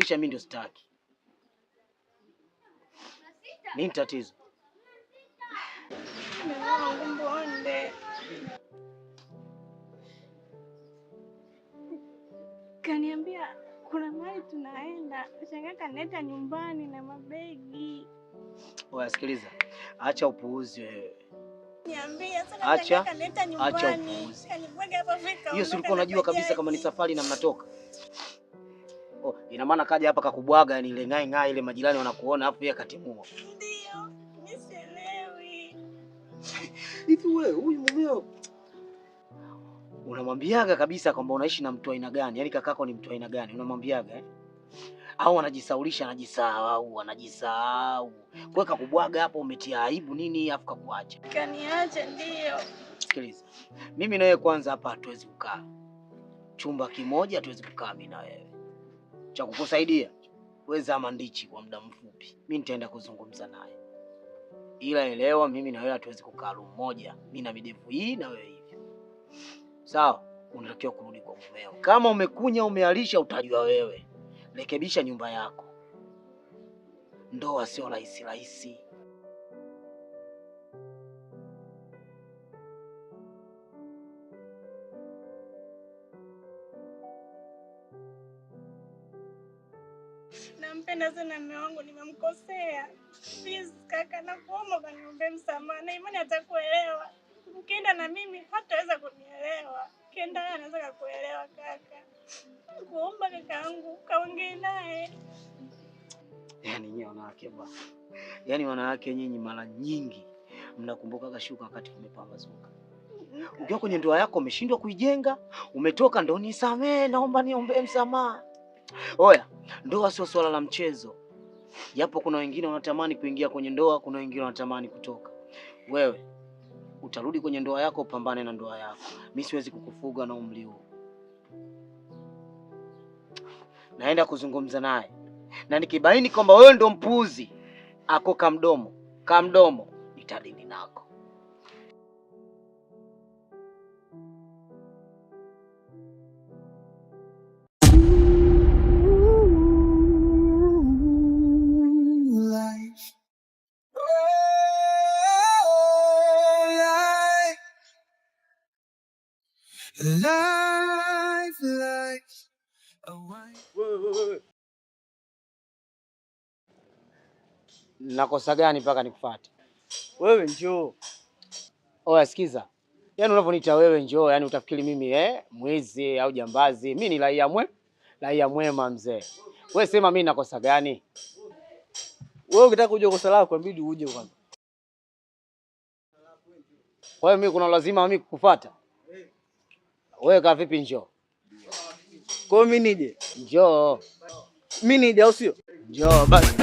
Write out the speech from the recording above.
kujisaulisha mimi ndio sitaki. Nini tatizo? Mbonde. Kaniambia kuna mahali tunaenda. Shangaa kanileta nyumbani na mabegi. Oya sikiliza. Acha upuuzi wewe. Niambia sasa kanileta nyumbani. Acha upuuzi. Kanibwaga hapa fika. Hiyo si ulikuwa unajua kabisa kama ni safari na mnatoka? Oh, ina maana kaja hapa kakubwaga yani ile ngai ile majirani wanakuona afu yeye akatimua. Ndio. Misielewi. Hivi wewe huyu mumeo unamwambiaga kabisa kwamba unaishi na mtu aina gani? Yaani kakako ni mtu aina gani? Unamwambiaga au anajisaulisha anajisahau. Kwa kakubwaga hapo umetia aibu nini afu kakuacha? Kaniacha ndio. Sikiliza. Mimi na wewe kwanza hapa hatuwezi kukaa. Chumba kimoja hatuwezi kukaa mimi na wewe. Cha kukusaidia wewe zama ndichi kwa muda mfupi. Mimi nitaenda kuzungumza naye. Ila elewa mimi na wewe hatuwezi kukaa room moja. Mimi na midevu hii na wewe hivi. Sawa? Unatakiwa kurudi kwa mumeo. Kama umekunya umealisha utajua wewe. Rekebisha nyumba yako. Ndoa sio rahisi. Nampenda sana mume wangu, nimemkosea. Please kaka, nakuomba kaniombe msamaha. Na imani atakuelewa. Ukienda na mimi hataweza kunielewa. Ukienda anaweza kukuelewa kaka. Nakuomba kakaangu, kaongee naye. Yaani nyinyi wanawake bwana. Yaani wanawake nyinyi mara nyingi mnakumbuka kashuka wakati kumepambazuka. Ukiwa kwenye ndoa yako umeshindwa kuijenga, umetoka ndo nisamee, naomba niombe msamaha. Oya, ndoa sio swala la mchezo. Japo kuna wengine wanatamani kuingia kwenye ndoa, kuna wengine wanatamani kutoka. Wewe utarudi kwenye ndoa yako, upambane na ndoa yako. Mimi siwezi kukufuga na umri huu. Naenda kuzungumza naye. Na nikibaini kwamba wewe ndo mpuzi, ako kamdomo, nitadili nako. Nakosa gani mpaka nikufuate? Wewe njoo. Oya sikiza. Yaani unavyoniita wewe njoo, yani utafikiri mimi mwizi au jambazi. Mimi ni raia mwema mzee. Wewe sema mimi nakosa gani? Wewe ukitaka kuja kosa lako inabidi uje kwanza. Kwa hiyo mimi kuna lazima mimi kukufuata? Wewe kaa vipi njoo? Kwa mimi nije? Njoo. Mimi nije au sio? Njoo basi.